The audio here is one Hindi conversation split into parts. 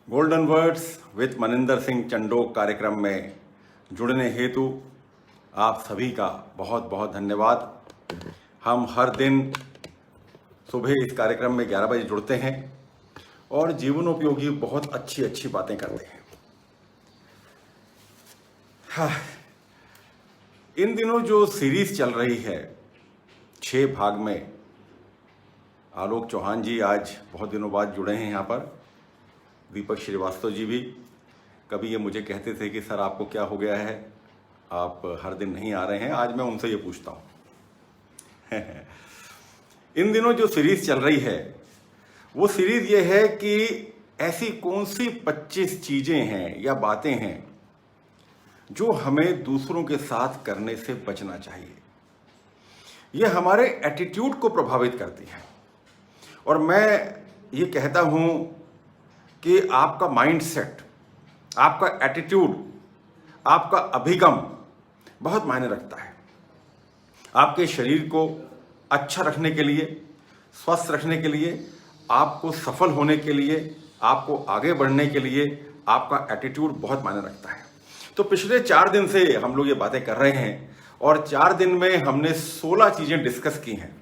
Golden words with Maninder Singh Chandok कार्यक्रम में जुड़ने हेतु आप सभी का बहुत बहुत धन्यवाद। हम हर दिन सुबह इस कार्यक्रम में 11 बजे जुड़ते हैं और जीवनोपयोगी बहुत अच्छी अच्छी बातें करते हैं। हाँ, इन दिनों जो सीरीज चल रही है 6 भाग में, आलोक चौहान जी आज बहुत दिनों बाद जुड़े हैं यहाँ पर, दीपक श्रीवास्तव जी भी। कभी ये मुझे कहते थे कि सर आपको क्या हो गया है, आप हर दिन नहीं आ रहे हैं। आज मैं उनसे ये पूछता हूँ इन दिनों जो सीरीज चल रही है वो सीरीज ये है कि ऐसी कौन सी 25 चीजें हैं या बातें हैं जो हमें दूसरों के साथ करने से बचना चाहिए। ये हमारे एटीट्यूड को प्रभावित करती हैं और मैं ये कहता हूं कि आपका माइंडसेट, आपका एटीट्यूड, आपका अभिगम बहुत मायने रखता है। आपके शरीर को अच्छा रखने के लिए, स्वस्थ रखने के लिए, आपको सफल होने के लिए, आपको आगे बढ़ने के लिए आपका एटीट्यूड बहुत मायने रखता है। तो पिछले 4 दिन से हम लोग ये बातें कर रहे हैं और 4 दिन में हमने 16 चीजें डिस्कस की हैं।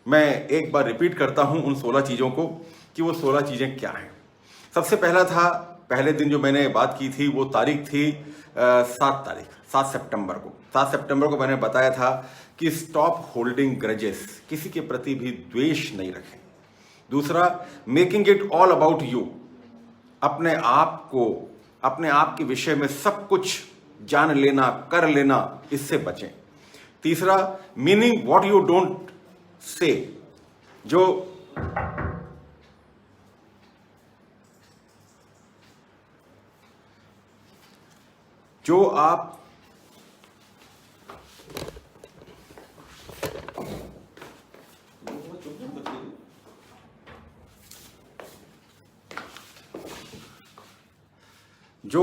मैं एक बार रिपीट करता हूं उन 16 चीजों को कि वो 16 चीजें क्या हैं। सबसे पहले दिन जो मैंने बात की थी वो तारीख थी 7 सितंबर को। 7 सितंबर को मैंने बताया था कि स्टॉप होल्डिंग ग्रजेस, किसी के प्रति भी द्वेष नहीं रखें। दूसरा, making it all about you, अपने आप के विषय में सब कुछ जान लेना, कर लेना, इससे बचें। तीसरा, meaning what you don't say, जो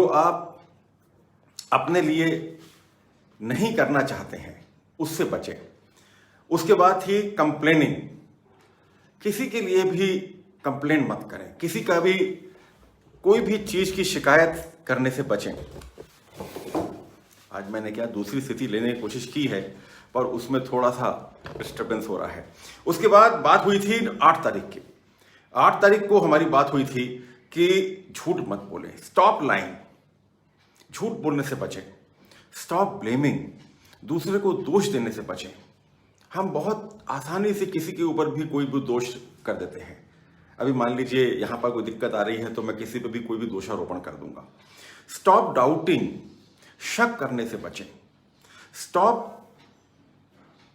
आप अपने लिए नहीं करना चाहते हैं उससे बचें। उसके बाद थी कंप्लेनिंग, किसी के लिए भी कंप्लेन मत करें, किसी का भी कोई भी चीज की शिकायत करने से बचें। आज मैंने दूसरी स्थिति लेने की कोशिश की है पर उसमें थोड़ा सा डिस्टर्बेंस हो रहा है। उसके बाद बात हुई थी 8 तारीख की। 8 तारीख को हमारी बात हुई थी कि झूठ मत बोलें, स्टॉप लाइंग, झूठ बोलने से बचें। स्टॉप ब्लेमिंग, दूसरे को दोष देने से बचें। हम बहुत आसानी से किसी के ऊपर भी कोई भी दोष कर देते हैं। अभी मान लीजिए यहां पर कोई दिक्कत आ रही है तो मैं किसी पे भी कोई भी दोषारोपण कर दूंगा। स्टॉप डाउटिंग, शक करने से बचें। स्टॉप,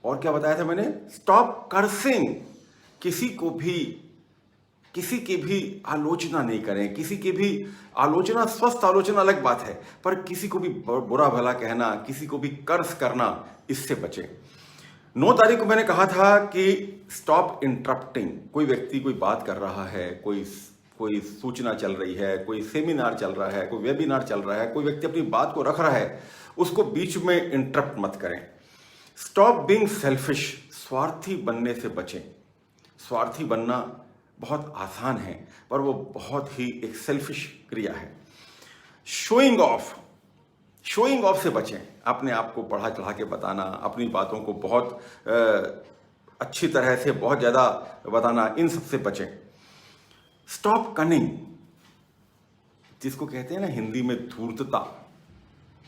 और क्या बताया था मैंने, स्टॉप कर्सिंग, किसी की भी आलोचना नहीं करें। किसी की भी आलोचना, स्वस्थ आलोचना अलग बात है, पर किसी को भी बुरा भला कहना, किसी को भी कर्स करना, इससे बचें। 9 तारीख को मैंने कहा था कि स्टॉप इंटरप्टिंग, कोई व्यक्ति कोई बात कर रहा है, कोई सूचना चल रही है, कोई सेमिनार चल रहा है, कोई वेबिनार चल रहा है, कोई व्यक्ति अपनी बात को रख रहा है, उसको बीच में इंटरप्ट मत करें। स्टॉप बीइंग सेल्फिश, स्वार्थी बनने से बचें। स्वार्थी बनना बहुत आसान है पर वो बहुत ही एक सेल्फिश क्रिया है। शोइंग ऑफ से बचें। अपने आप को बढ़ा चढ़ा के बताना, अपनी बातों को बहुत अच्छी तरह से बहुत ज्यादा बताना, इन सब से बचें। स्टॉप कनिंग, जिसको कहते हैं ना हिंदी में धूर्तता,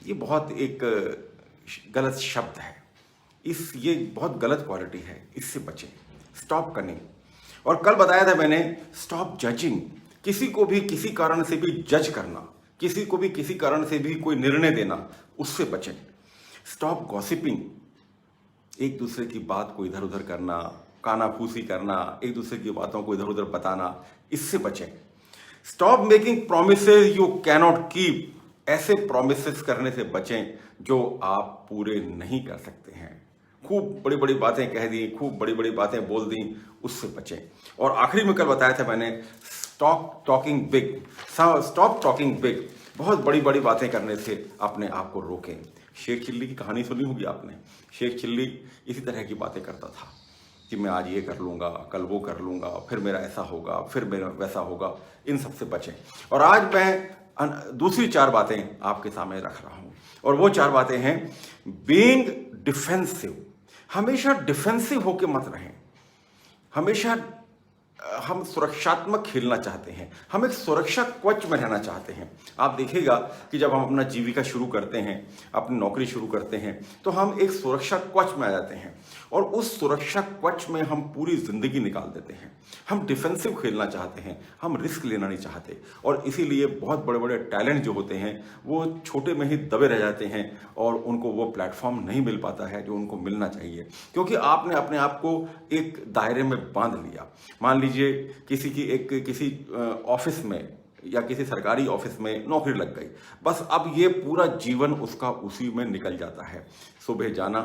ये बहुत एक गलत शब्द है। ये बहुत गलत क्वालिटी है, इससे बचें। Stop cunning. और कल बताया था मैंने स्टॉप जजिंग, किसी को भी किसी कारण से भी जज करना, किसी को भी किसी कारण से भी कोई निर्णय देना, उससे बचें। स्टॉप गॉसिपिंग, एक दूसरे की बात को इधर उधर करना, कानाफूसी करना, एक दूसरे की बातों को इधर उधर बताना, इससे बचें। Stop making promises you cannot keep, ऐसे प्रोमिसेस करने से बचें जो आप पूरे नहीं कर सकते हैं। खूब बड़ी बड़ी बातें कह दी, खूब बड़ी बड़ी बातें बोल दी, उससे बचें। और आखिरी में कल बताया था मैंने स्टॉप टॉकिंग बिग, बहुत बड़ी बड़ी बातें करने से अपने आप को रोकें। शेख चिल्ली की कहानी सुनी होगी आपने। शेख चिल्ली इसी तरह की बातें करता था। कि मैं आज ये कर लूँगा, कल वो कर लूँगा, फिर मेरा ऐसा होगा, फिर मेरा वैसा होगा, इन सब से बचें। और आज मैं दूसरी 4 बातें आपके सामने रख रहा हूँ, और वो 4 बातें हैं बीइंग डिफेंसिव। हमेशा डिफेंसिव होके मत रहें। हमेशा हम सुरक्षात्मक खेलना चाहते हैं, हम एक सुरक्षा कवच में रहना चाहते हैं। आप देखिएगा कि जब हम अपना जीविका शुरू करते हैं, अपनी नौकरी शुरू करते हैं, तो हम एक सुरक्षा कवच में आ जाते हैं, और उस सुरक्षा कवच में हम पूरी जिंदगी निकाल देते हैं। हम डिफेंसिव खेलना चाहते हैं, हम रिस्क लेना नहीं चाहते, और इसीलिए बहुत बड़े बड़े टैलेंट जो होते हैं वो छोटे में ही दबे रह जाते हैं, और उनको वो प्लेटफॉर्म नहीं मिल पाता है जो उनको मिलना चाहिए, क्योंकि आपने अपने आप को एक दायरे में बांध लिया। मान लीजिए किसी ऑफिस में या किसी सरकारी ऑफिस में नौकरी लग गई, बस अब ये पूरा जीवन उसका उसी में निकल जाता है। सुबह जाना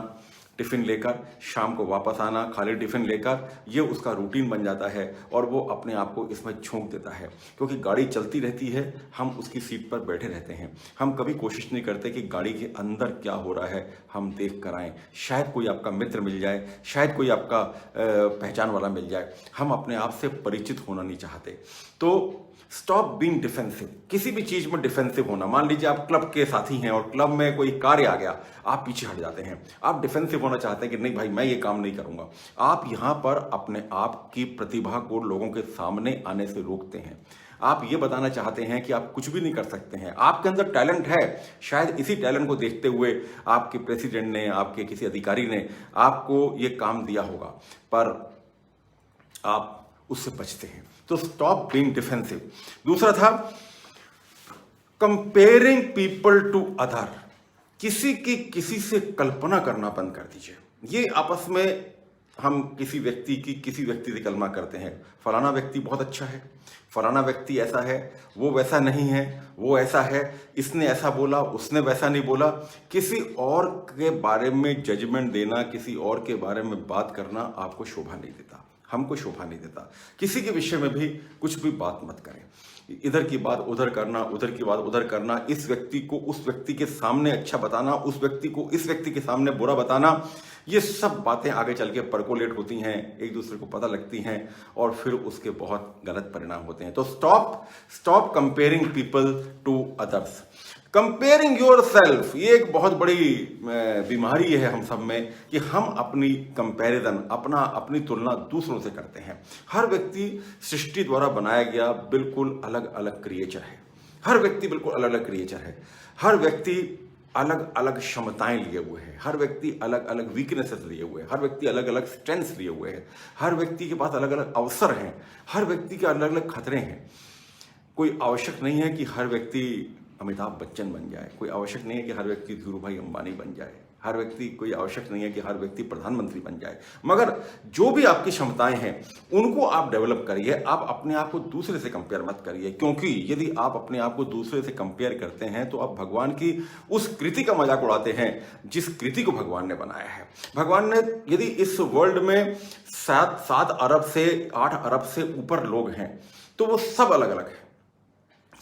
टिफिन लेकर, शाम को वापस आना खाली टिफिन लेकर, ये उसका रूटीन बन जाता है, और वो अपने आप को इसमें झोंक देता है, क्योंकि गाड़ी चलती रहती है, हम उसकी सीट पर बैठे रहते हैं। हम कभी कोशिश नहीं करते कि गाड़ी के अंदर क्या हो रहा है हम देख कर आएँ। शायद कोई आपका मित्र मिल जाए, शायद कोई आपका पहचान वाला मिल जाए। हम अपने आप से परिचित होना नहीं चाहते। तो स्टॉप बीइंग डिफेंसिव। किसी भी चीज में डिफेंसिव होना, मान लीजिए आप क्लब के साथी हैं और क्लब में कोई कार्य आ गया, आप पीछे हट जाते हैं। आप डिफेंसिव होना चाहते हैं कि नहीं भाई मैं ये काम नहीं करूंगा। आप यहां पर अपने आप की प्रतिभा को लोगों के सामने आने से रोकते हैं। आप ये बताना चाहते हैं कि आप कुछ भी नहीं कर सकते हैं, आपके अंदर टैलेंट है। शायद इसी टैलेंट को देखते हुए आपके प्रेसिडेंट ने, आपके किसी अधिकारी ने आपको ये काम दिया होगा, पर आप उससे बचते हैं। तो स्टॉप बीइंग डिफेंसिव। दूसरा था कंपेयरिंग पीपल टू अदर। किसी से कल्पना करना बंद कर दीजिए। ये आपस में हम किसी व्यक्ति से कल्पना करते हैं, फलाना व्यक्ति बहुत अच्छा है, फलाना व्यक्ति ऐसा है, वो वैसा नहीं है, वो ऐसा है, इसने ऐसा बोला, उसने वैसा नहीं बोला। किसी और के बारे में जजमेंट देना, किसी और के बारे में बात करना आपको शोभा नहीं देता, हमको शोभा नहीं देता। किसी के विषय में भी कुछ भी बात मत करें। इधर की बात उधर करना, उधर की बात उधर करना, इस व्यक्ति को उस व्यक्ति के सामने अच्छा बताना, उस व्यक्ति को इस व्यक्ति के सामने बुरा बताना, ये सब बातें आगे चल के परकोलेट होती हैं, एक दूसरे को पता लगती हैं, और फिर उसके बहुत गलत परिणाम होते हैं। तो stop comparing people to others. Comparing yourself, ये एक बहुत बड़ी बीमारी है हम सब में, कि हम अपनी कंपैरिजन, अपनी तुलना दूसरों से करते हैं। हर व्यक्ति सृष्टि द्वारा बनाया गया बिल्कुल अलग अलग क्रिएचर है। हर व्यक्ति बिल्कुल अलग अलग क्रिएचर है। हर व्यक्ति अलग अलग क्षमताएं लिए हुए हैं, हर व्यक्ति अलग अलग वीकनेसेस लिए हुए हैं, हर व्यक्ति अलग अलग स्ट्रेंथ्स लिए हुए हैं, हर व्यक्ति के पास अलग अलग अवसर हैं, हर व्यक्ति के अलग अलग खतरे हैं। कोई आवश्यक नहीं है कि हर व्यक्ति अमिताभ बच्चन बन जाए, कोई आवश्यक नहीं है कि हर व्यक्ति धीरूभाई अंबानी बन जाए, कोई आवश्यक नहीं है कि हर व्यक्ति प्रधानमंत्री बन जाए। मगर जो भी आपकी क्षमताएं हैं उनको आप डेवलप करिए। आप अपने आप को दूसरे से कंपेयर मत करिए, क्योंकि यदि आप अपने आप को दूसरे से कंपेयर करते हैं तो आप भगवान की उस कृति का मजाक उड़ाते हैं जिस कृति को भगवान ने बनाया है। भगवान ने, यदि इस वर्ल्ड में 7 अरब से 8 अरब से ऊपर लोग हैं, तो वो सब अलग अलग हैं,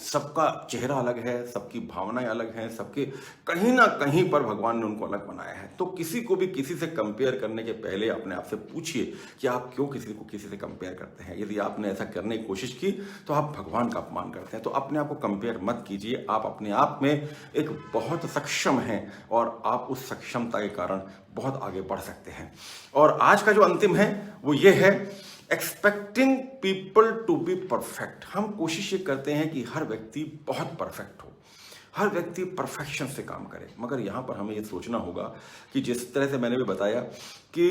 सबका चेहरा अलग है, सबकी भावनाएं अलग हैं, सबके कहीं ना कहीं पर भगवान ने उनको अलग बनाया है। तो किसी को भी किसी से कंपेयर करने के पहले अपने आप से पूछिए कि आप क्यों किसी से कंपेयर करते हैं। यदि आपने ऐसा करने की कोशिश की तो आप भगवान का अपमान करते हैं। तो अपने आप को कंपेयर मत कीजिए। आप अपने आप में एक बहुत सक्षम हैं, और आप उस सक्षमता के कारण बहुत आगे बढ़ सकते हैं। और आज का जो अंतिम है वो ये है, expecting people to be perfect. हम कोशिश ये करते हैं कि हर व्यक्ति बहुत परफेक्ट हो, हर व्यक्ति परफेक्शन से काम करे। मगर यहाँ पर हमें ये सोचना होगा कि जिस तरह से मैंने भी बताया कि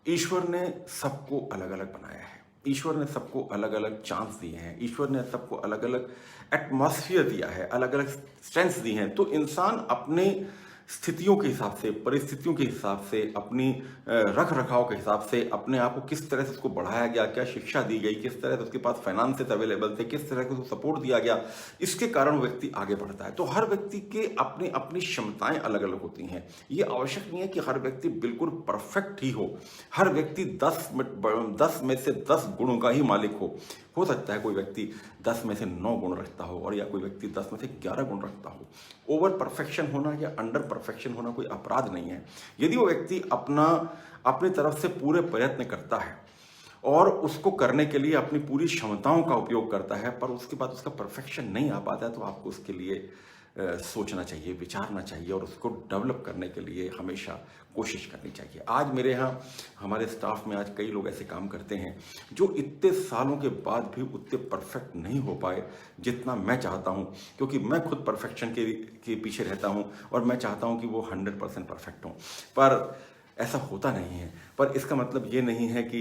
ईश्वर ने सबको अलग अलग बनाया है, ईश्वर ने सबको अलग अलग चांस दिए हैं, ईश्वर ने सबको अलग अलग एटमॉस्फेयर दिया है, अलग अलग स्ट्रेंथ्स दी हैं। तो इंसान अपने स्थितियों के हिसाब से, परिस्थितियों के हिसाब से, अपनी रख रखाव के हिसाब से अपने आप को किस तरह से उसको बढ़ाया गया, क्या शिक्षा दी गई, किस तरह से उसके पास फाइनेंसेस अवेलेबल थे, किस तरह से उसको सपोर्ट दिया गया, इसके कारण व्यक्ति आगे बढ़ता है। तो हर व्यक्ति के अपनी अपनी क्षमताएं अलग अलग होती हैं। ये आवश्यक नहीं है कि हर व्यक्ति बिल्कुल परफेक्ट ही हो, हर व्यक्ति 10 में से 10 गुणों का ही मालिक हो हो सकता है कोई व्यक्ति 10 में से 9 गुण रखता हो और या कोई व्यक्ति 10 में से 11 गुण रखता हो। ओवर परफेक्शन होना या अंडर परफेक्शन होना कोई अपराध नहीं है। यदि वो व्यक्ति अपनी तरफ से पूरे प्रयत्न करता है और उसको करने के लिए अपनी पूरी क्षमताओं का उपयोग करता है, पर उसके बाद उसका परफेक्शन नहीं आ पाता है, तो आपको उसके लिए सोचना चाहिए, विचारना चाहिए और उसको डेवलप करने के लिए हमेशा कोशिश करनी चाहिए। आज मेरे यहाँ हमारे स्टाफ में आज कई लोग ऐसे काम करते हैं जो इतने सालों के बाद भी उतने परफेक्ट नहीं हो पाए जितना मैं चाहता हूँ, क्योंकि मैं खुद परफेक्शन के पीछे रहता हूँ और मैं चाहता हूँ कि वो 100% परफेक्ट हों, पर ऐसा होता नहीं है। पर इसका मतलब ये नहीं है कि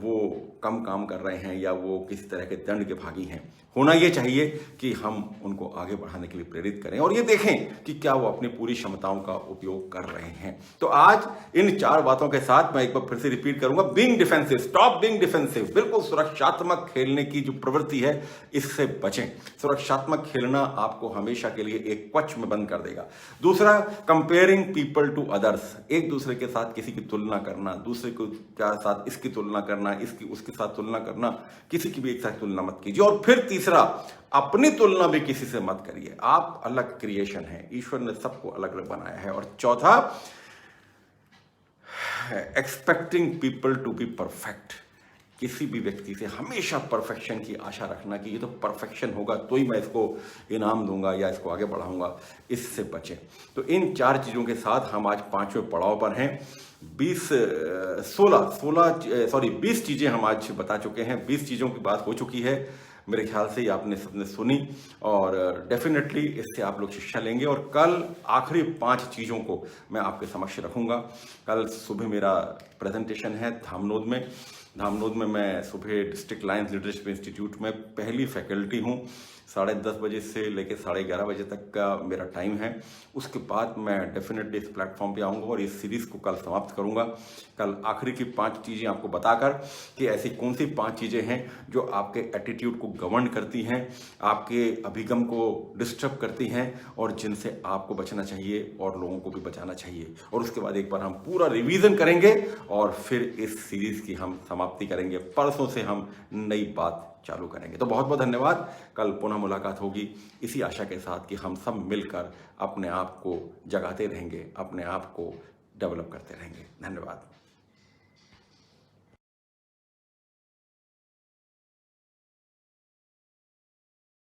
वो कम काम कर रहे हैं या वो किसी तरह के दंड के भागी हैं। होना ये चाहिए कि हम उनको आगे बढ़ाने के लिए प्रेरित करें और ये देखें कि क्या वो अपनी पूरी क्षमताओं का उपयोग कर रहे हैं। तो आज इन 4 बातों के साथ मैं एक बार फिर से रिपीट करूंगा, being defensive, stop being defensive. बिल्कुल सुरक्षात्मक खेलने की जो प्रवृत्ति है इससे बचें। सुरक्षात्मक खेलना आपको हमेशा के लिए एक कवच में बंद कर देगा। दूसरा, कंपेयरिंग पीपल टू अदर्स, एक दूसरे के साथ किसी की तुलना करना, दूसरे को क्या साथ इसकी तुलना करना, इसकी उसके साथ तुलना करना, किसी की भी एक साथ तुलना मत कीजिए। और फिर तीसरा, अपनी तुलना भी किसी से मत करिए। आप अलग क्रिएशन है, ईश्वर ने सबको अलग अलग बनाया है। और चौथा, expecting people to be perfect, किसी भी व्यक्ति से हमेशा परफेक्शन की आशा रखना कि ये तो परफेक्शन होगा तो ही मैं इसको इनाम दूंगा या इसको आगे बढ़ाऊंगा, इससे बचें। तो इन 4 चीज़ों के साथ हम आज 5वें पड़ाव पर हैं। 20 चीज़ें हम आज बता चुके हैं, 20 चीज़ों की बात हो चुकी है। मेरे ख्याल से ये आपने सबने सुनी और डेफिनेटली इससे आप लोग शिक्षा लेंगे। और कल आखिरी 5 चीज़ों को मैं आपके समक्ष रखूंगा। कल सुबह मेरा प्रेजेंटेशन है धामनोद में मैं सुबह डिस्ट्रिक्ट लायंस लीडरशिप इंस्टीट्यूट में पहली फैकल्टी हूँ। 10:30 बजे से लेकर 11:30 बजे तक का मेरा टाइम है। उसके बाद मैं डेफिनेटली इस प्लेटफॉर्म पे आऊँगा और इस सीरीज़ को कल समाप्त करूँगा। कल आखिरी की 5 चीज़ें आपको बताकर कि ऐसी कौन सी 5 चीज़ें हैं जो आपके एटीट्यूड को गवर्न करती हैं, आपके अभिगम को डिस्टर्ब करती हैं और जिनसे आपको बचना चाहिए और लोगों को भी बचाना चाहिए। और उसके बाद एक बार हम पूरा रिवीजन करेंगे और फिर इस सीरीज़ की हम समाप्ति करेंगे। परसों से हम नई बात चालू करेंगे। तो बहुत बहुत धन्यवाद। कल पुनः मुलाकात होगी इसी आशा के साथ कि हम सब मिलकर अपने आप को जगाते रहेंगे, अपने आप को डेवलप करते रहेंगे। धन्यवाद।